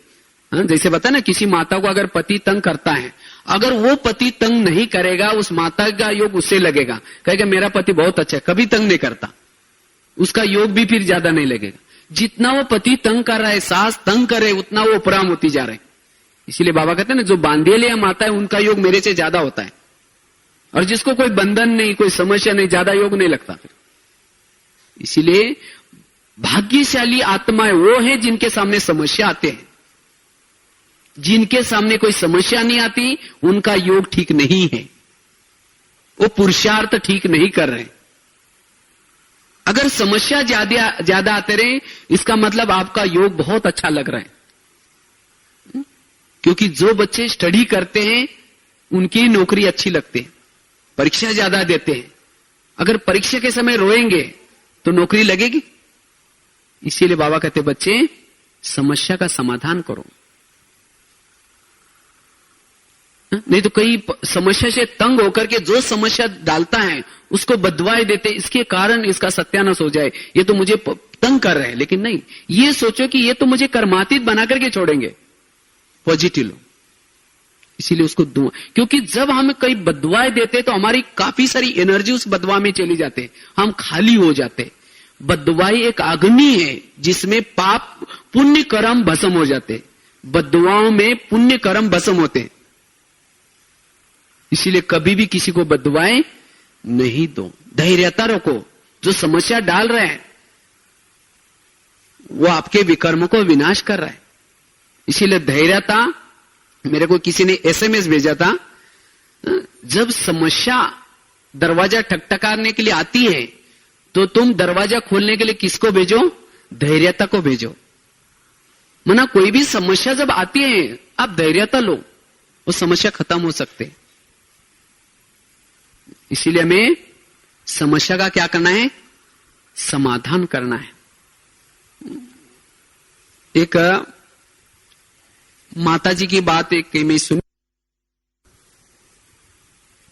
जैसे बता ना, किसी माता को अगर पति तंग करता है, अगर वो पति तंग नहीं करेगा, उस माता का योग उससे लगेगा, कहेगा मेरा पति बहुत अच्छा है, कभी तंग नहीं करता, उसका योग भी फिर ज्यादा नहीं लगेगा। जितना वो पति तंग कर रहा है, सास तंग करे, उतना वो उपराम होती जा रहे हैं। इसीलिए बाबा कहते हैं ना, जो बांधेल या माता है उनका योग मेरे से ज्यादा होता है, और जिसको कोई बंधन नहीं, कोई समस्या नहीं, ज्यादा योग नहीं लगता फिर। इसीलिए भाग्यशाली आत्माएं वो है जिनके सामने समस्या आते हैं। जिनके सामने कोई समस्या नहीं आती, उनका योग ठीक नहीं है, वो पुरुषार्थ ठीक नहीं कर रहे। अगर समस्या ज्यादा आते रहे, इसका मतलब आपका योग बहुत अच्छा लग रहा है। क्योंकि जो बच्चे स्टडी करते हैं उनकी नौकरी अच्छी लगती है, परीक्षा ज्यादा देते हैं। अगर परीक्षा के समय रोएंगे तो नौकरी लगेगी। इसीलिए बाबा कहते बच्चे समस्या का समाधान करो, नहीं तो कई समस्या से तंग होकर के जो समस्या डालता है उसको बदवाएं देते, इसके कारण इसका सत्यानाश हो जाए, ये तो मुझे तंग कर रहे हैं। लेकिन नहीं, ये सोचो कि ये तो मुझे कर्मातीत बना करके छोड़ेंगे, पॉजिटिव लो। इसीलिए उसको दुआ, क्योंकि जब हम कई बदवाएं देते तो हमारी काफी सारी एनर्जी उस बदवा में चली जाते, हम खाली हो जाते। बदवाई एक अग्नि है जिसमें पाप पुण्य कर्म भस्म हो जाते, बदवाओं में पुण्य कर्म भस्म होते। इसीलिए कभी भी किसी को बदवाएं नहीं दो, धैर्यता रखो। जो समस्या डाल रहे हैं वो आपके विकर्म को विनाश कर रहा है, इसीलिए धैर्यता। मेरे को किसी ने एसएमएस भेजा था, जब समस्या दरवाजा ठकठकाने के लिए आती है तो तुम दरवाजा खोलने के लिए किसको भेजो? धैर्यता को भेजो। मना कोई भी समस्या जब आती है आप धैर्यता लो, वो समस्या खत्म हो सकते। इसीलिए हमें समस्या का क्या करना है? समाधान करना है। एक माताजी की बात एक मैं सुनी,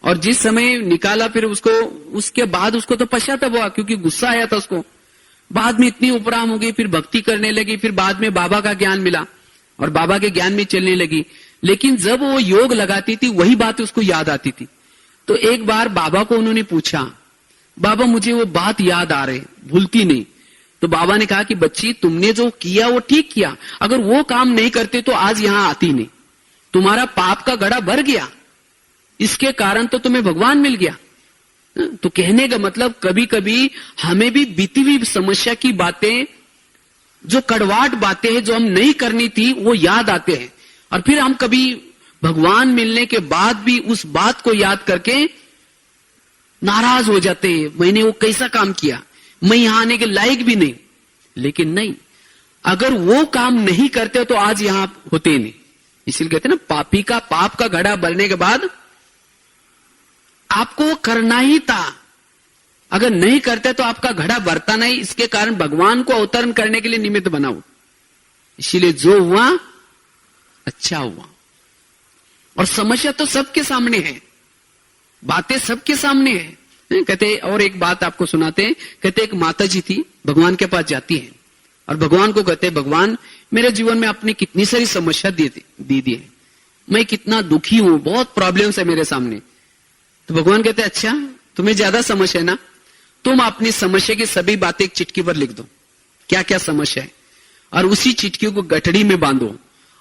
और जिस समय निकाला फिर उसको, उसके बाद उसको तो पश्चाताप हुआ क्योंकि गुस्सा आया था उसको। बाद में इतनी उपराम हो गई, फिर भक्ति करने लगी, फिर बाद में बाबा का ज्ञान मिला और बाबा के ज्ञान में चलने लगी। लेकिन जब वो योग लगाती थी वही बात उसको याद आती थी। तो एक बार बाबा को उन्होंने पूछा, बाबा मुझे वो बात याद आ रही, भूलती नहीं। तो बाबा ने कहा कि बच्ची तुमने जो किया वो ठीक किया, अगर वो काम नहीं करते तो आज यहां आती नहीं, तुम्हारा पाप का घड़ा भर गया, इसके कारण तो तुम्हें भगवान मिल गया। तो कहने का मतलब कभी कभी हमें भी बीती हुई समस्या की बातें, जो कड़वाहट बातें हैं जो हम नहीं करनी थी, वो याद आते हैं, और फिर हम कभी भगवान मिलने के बाद भी उस बात को याद करके नाराज हो जाते हैं, मैंने वो कैसा काम किया, मैं यहां आने के लायक भी नहीं। लेकिन नहीं, अगर वो काम नहीं करते तो आज यहां होते ही नहीं। इसलिए कहते हैं ना, पापी का पाप का घड़ा भरने के बाद आपको वो करना ही था, अगर नहीं करते तो आपका घड़ा भरता नहीं। इसके कारण भगवान को अवतरण करने के लिए निमित्त बनाओ। इसीलिए जो हुआ अच्छा हुआ। और समस्या तो सबके सामने है, बातें सबके सामने है। कहते, और एक बात आपको सुनाते हैं, कहते एक माता जी थी, भगवान के पास जाती है और भगवान को कहते, भगवान मेरे जीवन में आपने कितनी सारी समस्या दी है, मैं कितना दुखी हूं, बहुत प्रॉब्लम्स है मेरे सामने। तो भगवान कहते, अच्छा तुम्हें ज्यादा समस्या है ना, तुम अपनी समस्या की सभी बातें एक चिट्ठी पर लिख दो, क्या क्या समस्या है, और उसी चिट्ठी को गठड़ी में बांधो,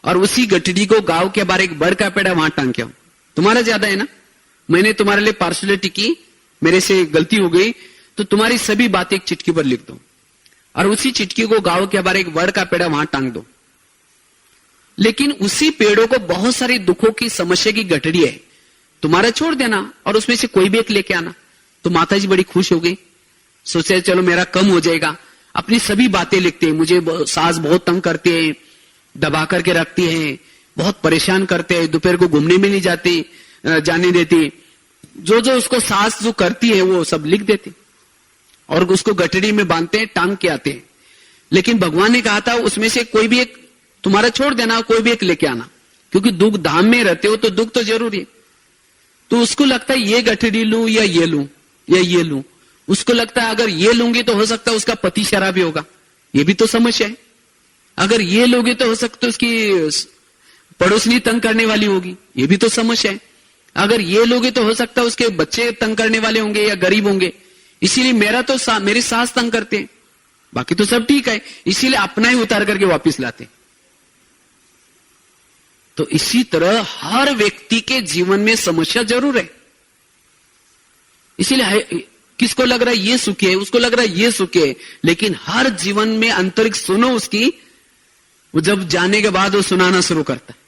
और उसी गठड़ी को गांव के बाहर एक बड़ का पेड़ा वहां टांग के आओ। तुम्हारा ज्यादा है ना, मैंने तुम्हारे लिए पार्सलिटी की, मेरे से गलती हो गई, तो तुम्हारी सभी बातें एक चिट्ठी पर लिख दो, और उसी चिट्ठी को गांव के बाहर एक बड़ का पेड़ा वहां टांग दो। लेकिन उसी पेड़ों को बहुत सारी दुखों की समस्या की गठड़ी है, तुम्हारा छोड़ देना और उसमें से कोई भी एक लेके आना। तो माता जी बड़ी खुश हो गई, सोचे चलो मेरा कम हो जाएगा। अपनी सभी बातें लिखते हैं, मुझे सास बहुत तंग करते हैं, दबा करके रखती है, बहुत परेशान करते हैं, दोपहर को घूमने में नहीं जाने देती। जो जो उसको सास जो करती है वो सब लिख देती और उसको गठड़ी में बांधते हैं, टांग के आते हैं। लेकिन भगवान ने कहा था उसमें से कोई भी एक तुम्हारा छोड़ देना, कोई भी एक लेके आना, क्योंकि दुख धाम में रहते हो तो दुख तो जरूरी है। तो उसको लगता है ये गठड़ी लूं या ये लूं या ये लूं, उसको लगता है अगर ये लूंगी तो हो सकता है उसका पति शराबी होगा, ये भी तो समस्या है। अगर ये लोगे तो हो सकता है उसकी पड़ोसनी तंग करने वाली होगी, ये भी तो समस्या है। अगर ये लोगे तो हो सकता है उसके बच्चे तंग करने वाले होंगे या गरीब होंगे, इसीलिए मेरी सास तंग करते हैं, बाकी तो सब ठीक है, इसीलिए अपना ही उतार करके वापस लाते। तो इसी तरह हर व्यक्ति के जीवन में समस्या जरूर है। इसीलिए किसको लग रहा है ये सुखी है, उसको लग रहा है ये सुखी है, लेकिन हर जीवन में आंतरिक सुनो उसकी, वो जब जाने के बाद वो सुनाना शुरू करता है।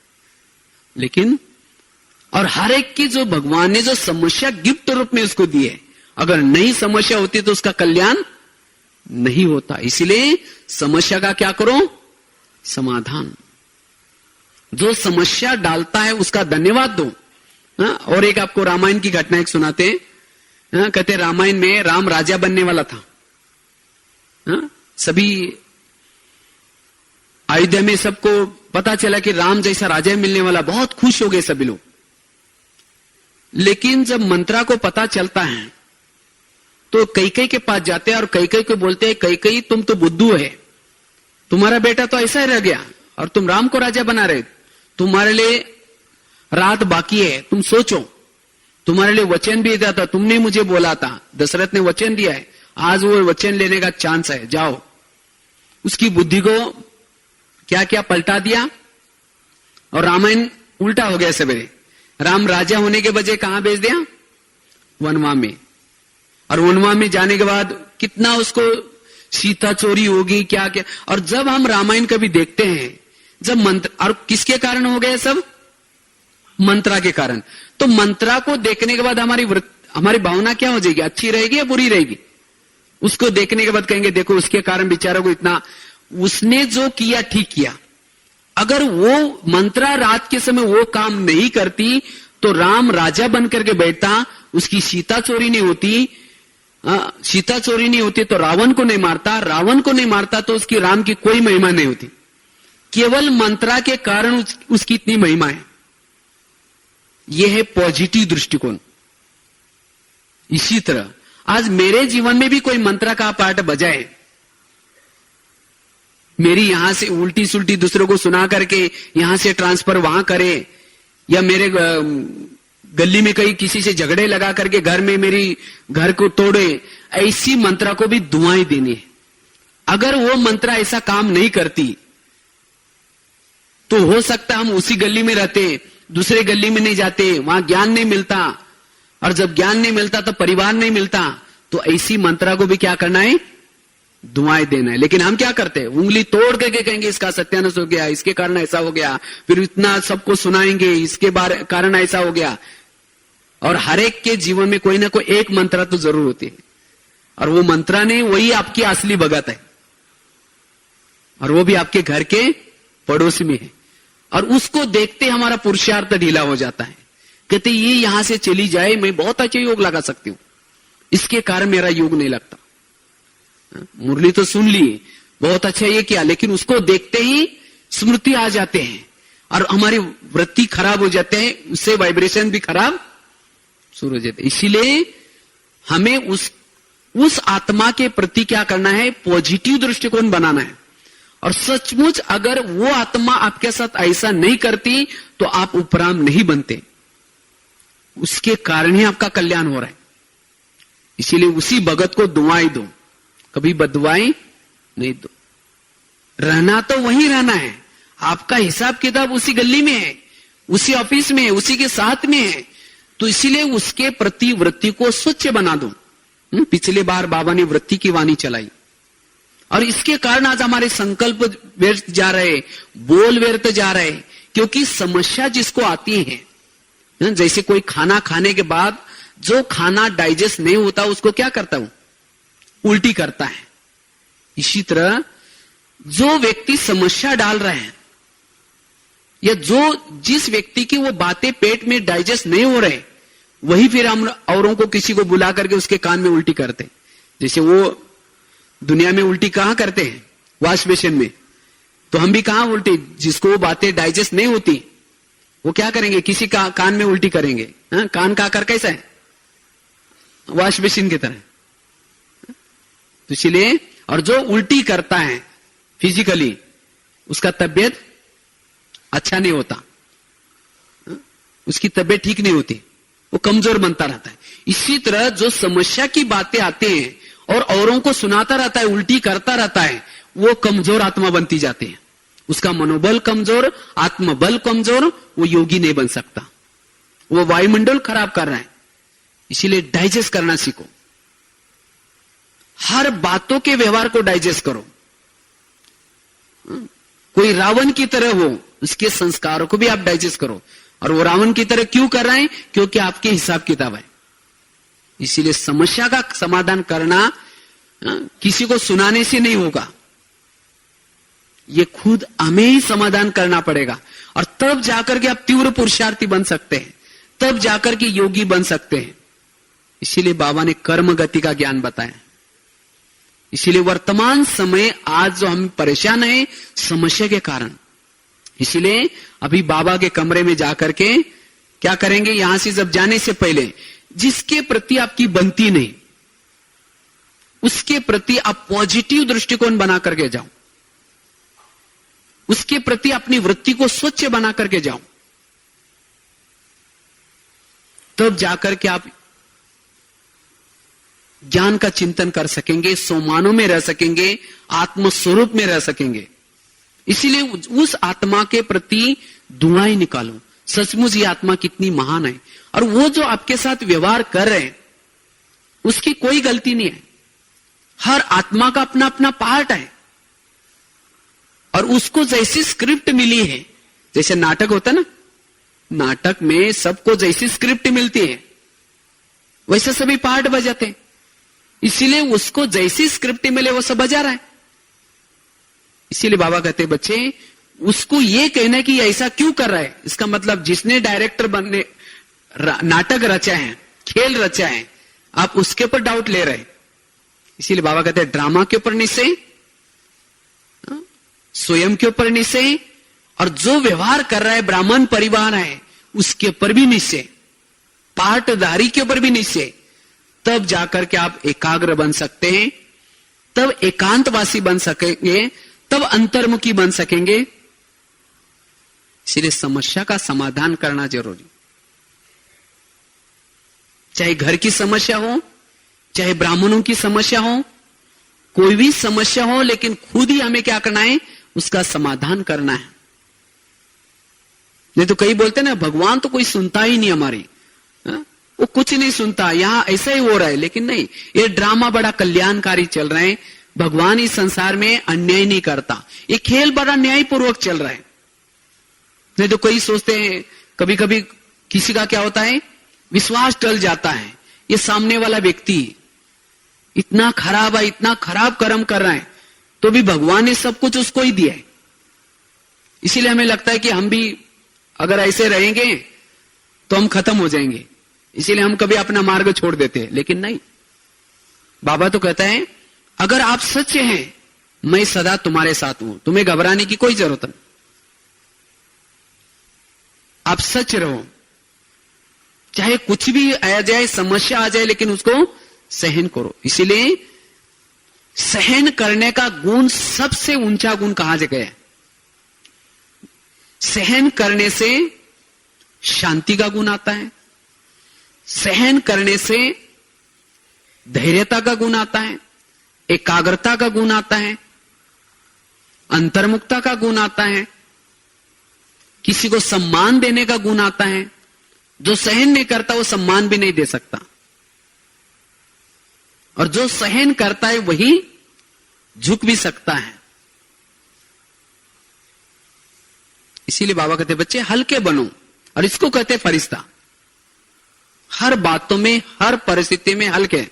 लेकिन और हर एक की जो भगवान ने जो समस्या गिफ्ट रूप में उसको दी है, अगर नहीं समस्या होती तो उसका कल्याण नहीं होता। इसीलिए समस्या का क्या करो, समाधान। जो समस्या डालता है उसका धन्यवाद दो। और एक आपको रामायण की घटना एक सुनाते हैं। कहते रामायण में राम राजा बनने वाला था। सभी अयोध्या में सबको पता चला कि राम जैसा राजा मिलने वाला, बहुत खुश हो गए सभी लोग। लेकिन जब मंत्रा को पता चलता है तो कैकेयी के पास जाते हैं और कैकेयी को बोलते हैं, कैकेयी तुम तो बुद्धू है, तुम्हारा बेटा तो ऐसा ही रह गया और तुम राम को राजा बना रहे, तुम्हारे लिए रात बाकी है, तुम सोचो, तुम्हारे लिए वचन भी दिया था, तुमने मुझे बोला था, दशरथ ने वचन दिया है, आज वो वचन लेने का चांस है, जाओ। उसकी बुद्धि को क्या क्या पलटा दिया और रामायण उल्टा हो गया सवेरे। राम राजा होने के बजाय कहां भेज दिया, वनवा में। और वनवा में जाने के बाद कितना उसको सीता चोरी होगी, क्या क्या। और जब हम रामायण कभी देखते हैं, जब मंत्र, और किसके कारण हो गए सब, मंत्रा के कारण। तो मंत्रा को देखने के बाद हमारी भावना क्या हो जाएगी, अच्छी रहेगी या बुरी रहेगी। उसको देखने के बाद कहेंगे देखो उसके कारण बेचारा को इतना, उसने जो किया ठीक किया। अगर वो मंत्रा रात के समय वो काम नहीं करती तो राम राजा बन करके बैठता, उसकी सीता चोरी नहीं होती, सीता चोरी नहीं होती तो रावण को नहीं मारता, रावण को नहीं मारता तो उसकी राम की कोई महिमा नहीं होती। केवल मंत्रा के कारण उसकी इतनी महिमा है। यह है पॉजिटिव दृष्टिकोण। इसी तरह आज मेरे जीवन में भी कोई मंत्रा का पाठ बजाए, मेरी यहां से उल्टी सुल्टी दूसरों को सुना करके यहां से ट्रांसफर वहां करे, या मेरे गली में कहीं किसी से झगड़े लगा करके घर में मेरी घर को तोड़े, ऐसी मंत्रा को भी दुआएं देनी है। अगर वो मंत्रा ऐसा काम नहीं करती तो हो सकता हम उसी गली में रहते, दूसरे गली में नहीं जाते, वहां ज्ञान नहीं मिलता, और जब ज्ञान नहीं मिलता तो परिवार नहीं मिलता। तो ऐसी मंत्रा को भी क्या करना है, दुआएं देना है। लेकिन हम क्या करते हैं, उंगली तोड़ करके कहेंगे इसका सत्यानाश हो गया, इसके कारण ऐसा हो गया, फिर इतना सबको सुनाएंगे इसके कारण ऐसा हो गया। और हर एक के जीवन में कोई ना कोई एक मंत्रा तो जरूर होती है, और वो मंत्रा नहीं, वही आपकी असली भगत है, और वो भी आपके घर के पड़ोस में है। और उसको देखते हमारा पुरुषार्थ ढीला हो जाता है, कहते ये यहां से चली जाए, मैं बहुत अच्छा योग लगा सकती हूं, इसके कारण मेरा योग नहीं लगता। मुरली तो सुन ली, बहुत अच्छा ये किया, लेकिन उसको देखते ही स्मृति आ जाते हैं और हमारी वृत्ति खराब हो जाते हैं, उससे वाइब्रेशन भी खराब शुरू हो जाते हैं। इसीलिए हमें उस आत्मा के प्रति क्या करना है, पॉजिटिव दृष्टिकोण बनाना है। और सचमुच अगर वो आत्मा आपके साथ ऐसा नहीं करती तो आप उपराम नहीं बनते, उसके कारण ही आपका कल्याण हो रहा है। इसीलिए उसी भगत को दुआएं दो, कभी बदुआएं नहीं दो। रहना तो वहीं रहना है, आपका हिसाब किताब उसी गली में है, उसी ऑफिस में है, उसी के साथ में है, तो इसीलिए उसके प्रति वृत्ति को स्वच्छ बना दो। पिछले बार बाबा ने वृत्ति की वाणी चलाई, और इसके कारण आज हमारे संकल्प व्यर्थ जा रहे, बोल व्यर्थ जा रहे, क्योंकि समस्या जिसको आती है, जैसे कोई खाना खाने के बाद जो खाना डाइजेस्ट नहीं होता उसको क्या करता हूं, उल्टी करता है। इसी तरह जो व्यक्ति समस्या डाल रहे हैं, या जिस व्यक्ति की वो बातें पेट में डाइजेस्ट नहीं हो रहे, वही फिर हम औरों को किसी को बुला करके उसके कान में उल्टी करते। जैसे वो दुनिया में उल्टी कहां करते हैं, वॉश बेसिन में, तो हम भी कहां उल्टी, जिसको वो बातें डाइजेस्ट नहीं होती वो क्या करेंगे, किसी का कान में उल्टी करेंगे। कान का आकार कैसा है, वॉश बेसिन की तरह। तो इसलिए, और जो उल्टी करता है फिजिकली, उसका तबियत अच्छा नहीं होता, उसकी तबियत ठीक नहीं होती, वो कमजोर बनता रहता है। इसी तरह जो समस्या की बातें आते हैं और औरों को सुनाता रहता है, उल्टी करता रहता है, वो कमजोर आत्मा बनती जाती है। उसका मनोबल कमजोर, आत्मबल कमजोर, वो योगी नहीं बन सकता, वो वायुमंडल खराब कर रहा है। इसीलिए डाइजेस्ट करना सीखो, हर बातों के व्यवहार को डाइजेस्ट करो। कोई रावण की तरह हो, उसके संस्कारों को भी आप डाइजेस्ट करो। और वो रावण की तरह क्यों कर रहे हैं, क्योंकि आपके हिसाब किताब है। इसीलिए समस्या का समाधान करना किसी को सुनाने से नहीं होगा, ये खुद हमें ही समाधान करना पड़ेगा। और तब जाकर के आप तीव्र पुरुषार्थी बन सकते हैं, तब जाकर के योगी बन सकते हैं। इसीलिए बाबा ने कर्म गति का ज्ञान बताया। इसीलिए वर्तमान समय आज जो हम परेशान हैं समस्या के कारण, इसीलिए अभी बाबा के कमरे में जाकर के क्या करेंगे, यहां से जब जाने से पहले जिसके प्रति आपकी बनती नहीं, उसके प्रति आप पॉजिटिव दृष्टिकोण बना करके जाओ, उसके प्रति अपनी वृत्ति को स्वच्छ बना करके जाओ, तब जाकर के आप ज्ञान का चिंतन कर सकेंगे, सोमानों में रह सकेंगे, आत्मस्वरूप में रह सकेंगे। इसीलिए उस आत्मा के प्रति दुआएं निकालो, सचमुच ये आत्मा कितनी महान है, और वो जो आपके साथ व्यवहार कर रहे हैं उसकी कोई गलती नहीं है। हर आत्मा का अपना अपना पार्ट है, और उसको जैसी स्क्रिप्ट मिली है, जैसे नाटक होता है ना, नाटक में सबको जैसी स्क्रिप्ट मिलती है वैसे सभी पार्ट बजाते हैं। इसीलिए उसको जैसी स्क्रिप्ट मिले वो सब बजा रहा है। इसीलिए बाबा कहते बच्चे, उसको ये कहना कि ऐसा क्यों कर रहा है, इसका मतलब जिसने डायरेक्टर बनने नाटक रचा है, खेल रचा है, आप उसके ऊपर डाउट ले रहे हैं। इसीलिए बाबा कहते हैं ड्रामा के ऊपर निश्चय, स्वयं के ऊपर निश्चय, और जो व्यवहार कर रहा है ब्राह्मण परिवार है उसके ऊपर भी निश्चय, पाठधारी के ऊपर भी निश्चय। तब जाकर के आप एकाग्र बन सकते हैं, तब एकांतवासी बन सकेंगे, तब अंतर्मुखी बन सकेंगे। इसलिए समस्या का समाधान करना जरूरी। चाहे घर की समस्या हो, चाहे ब्राह्मणों की समस्या हो, कोई भी समस्या हो, लेकिन खुद ही हमें क्या करना है, उसका समाधान करना है। नहीं तो कई बोलते ना भगवान तो कोई सुनता ही नहीं हमारी, वो कुछ नहीं सुनता, यहां ऐसा ही हो रहा है। लेकिन नहीं, ये ड्रामा बड़ा कल्याणकारी चल रहा है। भगवान इस संसार में अन्याय नहीं करता, ये खेल बड़ा न्यायपूर्वक चल रहा है। नहीं तो कई सोचते हैं, कभी कभी किसी का क्या होता है, विश्वास टल जाता है, ये सामने वाला व्यक्ति इतना खराब है, इतना खराब कर्म कर रहा है, तो भी भगवान ने सब कुछ उसको ही दिया है। इसीलिए हमें लगता है कि हम भी अगर ऐसे रहेंगे तो हम खत्म हो जाएंगे, इसीलिए हम कभी अपना मार्ग छोड़ देते हैं। लेकिन नहीं, बाबा तो कहता है अगर आप सच्चे हैं, मैं सदा तुम्हारे साथ हूं, तुम्हें घबराने की कोई जरूरत नहीं। आप सच रहो, चाहे कुछ भी आ जाए, समस्या आ जाए, लेकिन उसको सहन करो। इसीलिए सहन करने का गुण सबसे ऊंचा गुण कहा गया है। सहन करने से शांति का गुण आता है, सहन करने से धैर्यता का गुण आता है, एकाग्रता का गुण आता है, अंतर्मुखता का गुण आता है, किसी को सम्मान देने का गुण आता है। जो सहन नहीं करता वो सम्मान भी नहीं दे सकता, और जो सहन करता है वही झुक भी सकता है। इसीलिए बाबा कहते बच्चे हल्के बनो, और इसको कहते फरिश्ता। हर बातों में, हर परिस्थिति में हल्के।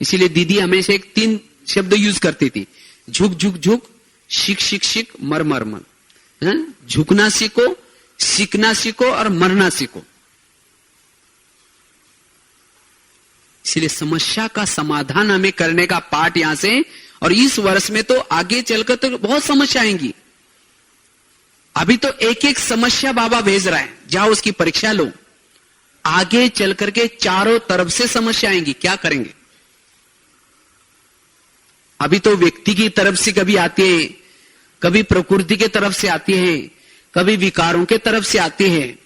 इसीलिए दीदी हमेशा एक 3 शब्द यूज करती थी, झुक झुक झुक, शिक शिक शिक, मर मर मर। झुकना सीखो, सीखना सीखो और मरना सीखो। इसलिए समस्या का समाधान हमें करने का पाठ यहां से, और इस वर्ष में तो आगे चलकर तो बहुत समस्या आएंगी। अभी तो एक एक समस्या बाबा भेज रहा है, जाओ उसकी परीक्षा लो। आगे चल करके चारों तरफ से समस्या आएंगी, क्या करेंगे? अभी तो व्यक्ति की तरफ से कभी आती है, कभी प्रकृति के तरफ से आती है, कभी विकारों के तरफ से आती है।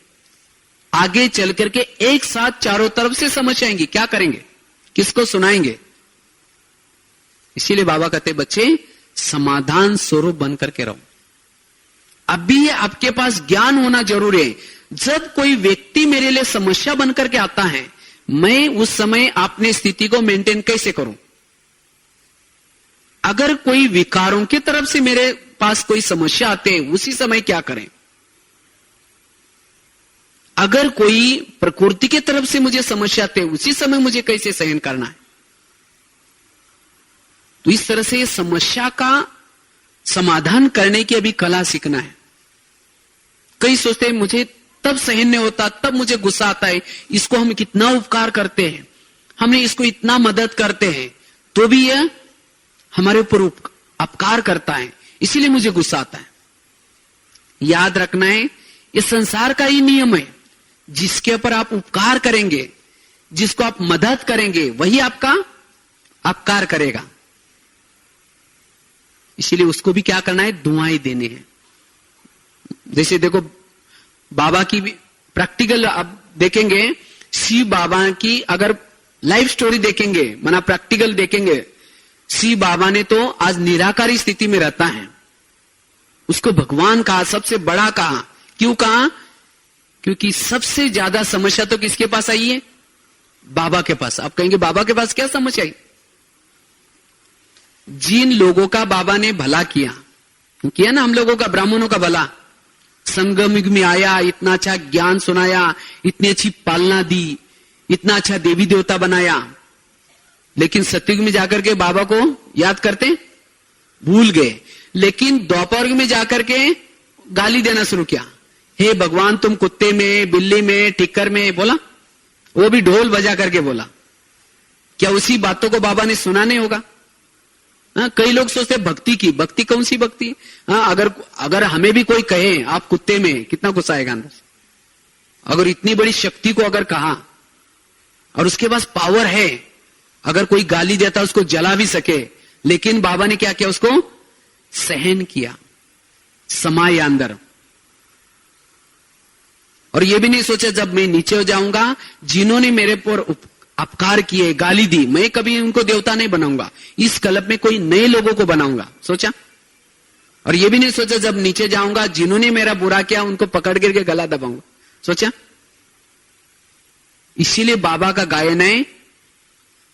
आगे चल करके एक साथ चारों तरफ से समस्या आएंगी, क्या करेंगे? किसको सुनाएंगे? इसीलिए बाबा कहते बच्चे समाधान स्वरूप बन करके रहो। अभी आपके पास ज्ञान होना जरूरी है। जब कोई व्यक्ति मेरे लिए समस्या बनकर के आता है, मैं उस समय अपनी स्थिति को मेंटेन कैसे करूं? अगर कोई विकारों की तरफ से मेरे पास कोई समस्या आते हैं, उसी समय क्या करें? अगर कोई प्रकृति की तरफ से मुझे समस्या आते हैं, उसी समय मुझे कैसे सहन करना है? तो इस तरह से समस्या का समाधान करने की अभी कला सीखना है। कई सोचते हैं मुझे तब सहन नहीं होता, तब मुझे गुस्सा आता है, इसको हम कितना उपकार करते हैं, हमने इसको इतना मदद करते हैं, तो भी यह हमारे ऊपर अपकार करता है, इसीलिए मुझे गुस्सा आता है। याद रखना है, ये संसार का ही नियम है। जिसके ऊपर आप उपकार करेंगे, जिसको आप मदद करेंगे, वही आपका अपकार करेगा। इसीलिए उसको भी क्या करना है? दुआएं देने हैं। जैसे देखो बाबा की भी प्रैक्टिकल आप देखेंगे, शिव बाबा की अगर लाइफ स्टोरी देखेंगे, माना प्रैक्टिकल देखेंगे, शिव बाबा ने तो आज निराकारी स्थिति में रहता है, उसको भगवान कहा, सबसे बड़ा कहा। क्यों कहा? क्योंकि सबसे ज्यादा समस्या तो किसके पास आई है? बाबा के पास। आप कहेंगे बाबा के पास क्या समस्या आई? जिन लोगों का बाबा ने भला किया ना, हम लोगों का, ब्राह्मणों का भला, संगम युग में आया, इतना अच्छा ज्ञान सुनाया, इतनी अच्छी पालना दी, इतना अच्छा देवी देवता बनाया, लेकिन सतयुग में जाकर के बाबा को याद करते भूल गए। लेकिन द्वापर युग में जाकर के गाली देना शुरू किया, हे भगवान तुम कुत्ते में, बिल्ली में, टिक्कर में, बोला, वो भी ढोल बजा करके बोला। क्या उसी बातों को बाबा ने सुना नहीं होगा? कई लोग सोचते भक्ति की, भक्ति कौन सी भक्ति? अगर हमें भी कोई कहे आप कुत्ते में, कितना गुस्सा आएगा अंदर से। अगर इतनी बड़ी शक्ति को अगर कहा और उसके पास पावर है, अगर कोई गाली देता उसको जला भी सके, लेकिन बाबा ने क्या किया? उसको सहन किया, समाया अंदर। और ये भी नहीं सोचा जब मैं नीचे हो जाऊंगा, जिन्होंने मेरे पर अपकार किए, गाली दी, मैं कभी उनको देवता नहीं बनाऊंगा, इस कल्प में कोई नए लोगों को बनाऊंगा, सोचा। और ये भी नहीं सोचा जब नीचे जाऊंगा जिन्होंने मेरा बुरा किया उनको पकड़ करके गला दबाऊंगा, सोचा। इसीलिए बाबा का गायन है,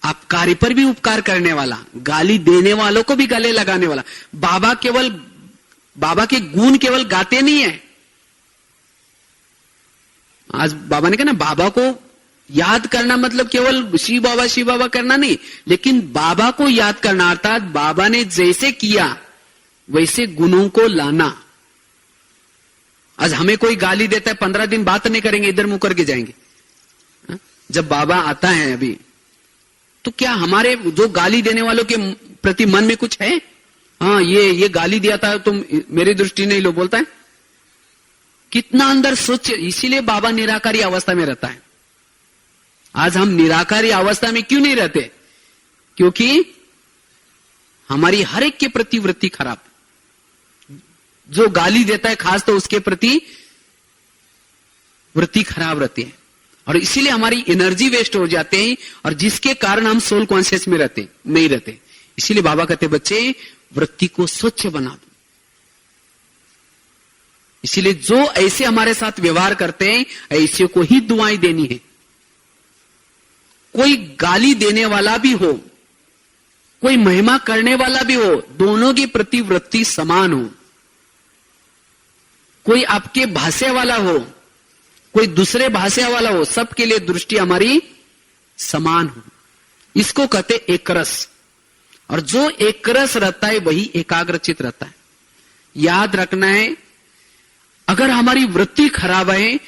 अपकारी पर भी उपकार करने वाला, गाली देने वालों को भी गले लगाने वाला। बाबा के गुण केवल गाते नहीं है। आज बाबा ने कहा ना, बाबा को याद करना मतलब केवल शिव बाबा करना नहीं, लेकिन बाबा को याद करना अर्थात बाबा ने जैसे किया वैसे गुणों को लाना। आज हमें कोई गाली देता है, 15 दिन बात नहीं करेंगे, इधर मुंह करके जाएंगे। जब बाबा आता है अभी, तो क्या हमारे जो गाली देने वालों के प्रति मन में कुछ है? हाँ, ये गाली दिया था, तुम मेरी दृष्टि नहीं लो, बोलता है। कितना अंदर सोच। इसीलिए बाबा निराकारी अवस्था में रहता है। आज हम निराकारी अवस्था में क्यों नहीं रहते? क्योंकि हमारी हर एक के प्रति वृत्ति खराब। जो गाली देता है खास तो उसके प्रति वृत्ति खराब रहती है, और इसीलिए हमारी एनर्जी वेस्ट हो जाते हैं, और जिसके कारण हम सोल कॉन्शियस में नहीं रहते। इसीलिए बाबा कहते बच्चे वृत्ति को स्वच्छ बना दो। इसीलिए जो ऐसे हमारे साथ व्यवहार करते हैं ऐसे को ही दुआएं देनी है। कोई गाली देने वाला भी हो, कोई महिमा करने वाला भी हो, दोनों की प्रति वृत्ति समान हो। कोई आपके भाषा वाला हो, कोई दूसरे भाषा वाला हो, सबके लिए दृष्टि हमारी समान हो। इसको कहते एक रस। और जो एक रस रहता है वही एकाग्रचित रहता है। याद रखना है, अगर हमारी वृत्ति खराब है,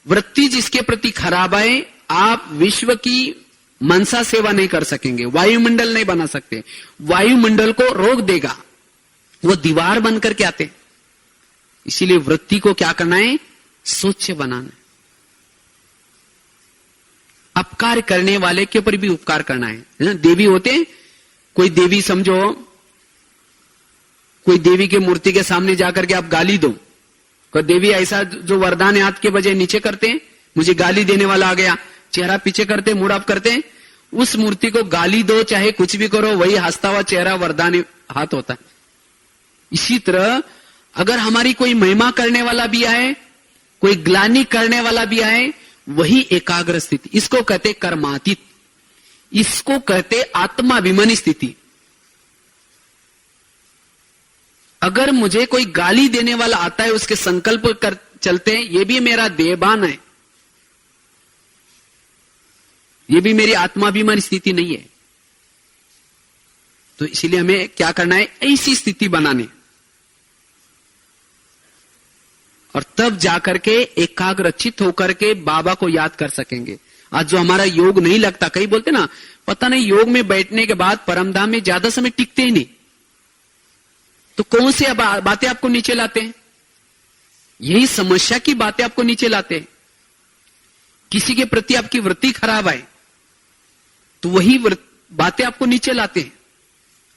वृत्ति जिसके प्रति खराब है, आप विश्व की मनसा सेवा नहीं कर सकेंगे, वायुमंडल नहीं बना सकते। वायुमंडल को रोक देगा, वो दीवार बन करके आते। इसीलिए वृत्ति को क्या करना है? स्वच्छ बनाना है। अपकार करने वाले के ऊपर भी उपकार करना है। देवी होते, कोई देवी समझो, कोई देवी के मूर्ति के सामने जाकर के आप गाली दो, कोई देवी ऐसा जो वरदान हाथ के बजाय नीचे करते हैं, मुझे गाली देने वाला आ गया, चेहरा पीछे करते, मुड़ अप करते हैं, उस मूर्ति को गाली दो चाहे कुछ भी करो, वही हंसता हुआ चेहरा वरदान हाथ होता है। इसी तरह अगर हमारी कोई महिमा करने वाला भी आए, कोई ग्लानि करने वाला भी आए, वही एकाग्र स्थिति, इसको कहते कर्मातीत, इसको कहते आत्माभिमानी स्थिति। अगर मुझे कोई गाली देने वाला आता है, उसके संकल्प कर चलते हैं, ये भी मेरा देहभान है, ये भी मेरी आत्माभिमानी स्थिति नहीं है। तो इसीलिए हमें क्या करना है? ऐसी स्थिति बनाने, और तब जाकर के एकाग्रचित होकर के बाबा को याद कर सकेंगे। आज जो हमारा योग नहीं लगता, कई बोलते ना, पता नहीं योग में बैठने के बाद परमधाम में ज्यादा समय टिकते ही नहीं, तो कौन सी बातें आपको नीचे लाते हैं? यही समस्या की बातें आपको नीचे लाते हैं। किसी के प्रति आपकी वृत्ति खराब है तो वही बातें आपको नीचे लाते हैं।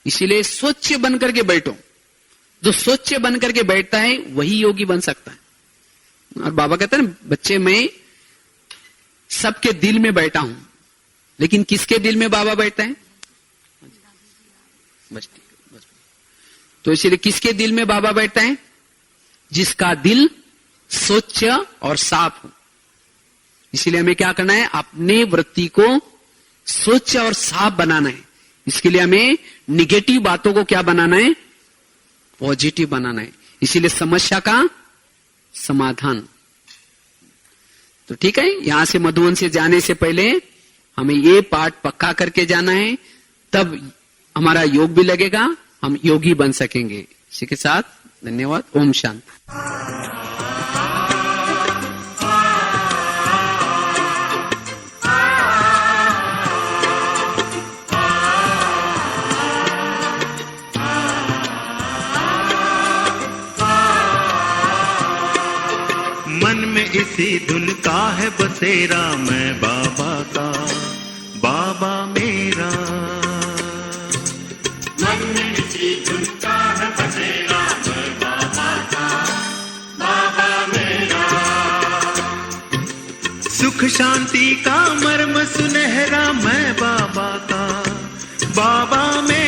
इसीलिए स्वच्छ बन करके बैठो। जो स्वच्छ बन करके बैठता है वही योगी बन सकता है। और बाबा कहते हैं ना, बच्चे मैं सबके दिल में बैठा हूं, लेकिन किसके दिल में बाबा बैठता है? तो इसीलिए किसके दिल में बाबा बैठता है? जिसका दिल स्वच्छ और साफ हो। इसीलिए हमें क्या करना है? अपने वृत्ति को स्वच्छ और साफ बनाना है। इसके लिए हमें निगेटिव बातों को क्या बनाना है? पॉजिटिव बनाना है। इसीलिए समस्या का समाधान। तो ठीक है, यहां से मधुवन से जाने से पहले हमें ये पाठ पक्का करके जाना है, तब हमारा योग भी लगेगा, हम योगी बन सकेंगे। इसी के साथ धन्यवाद। ओम शांति। मन में इसी धुन का है बसेरा, मैं बाबा का, बाबा मेरा। मन में इसी धुन का है बसेरा, मैं बाबा का, बाबा मेरा। सुख सुख शांति का मर्म सुनहरा मैं बाबा का, बाबा में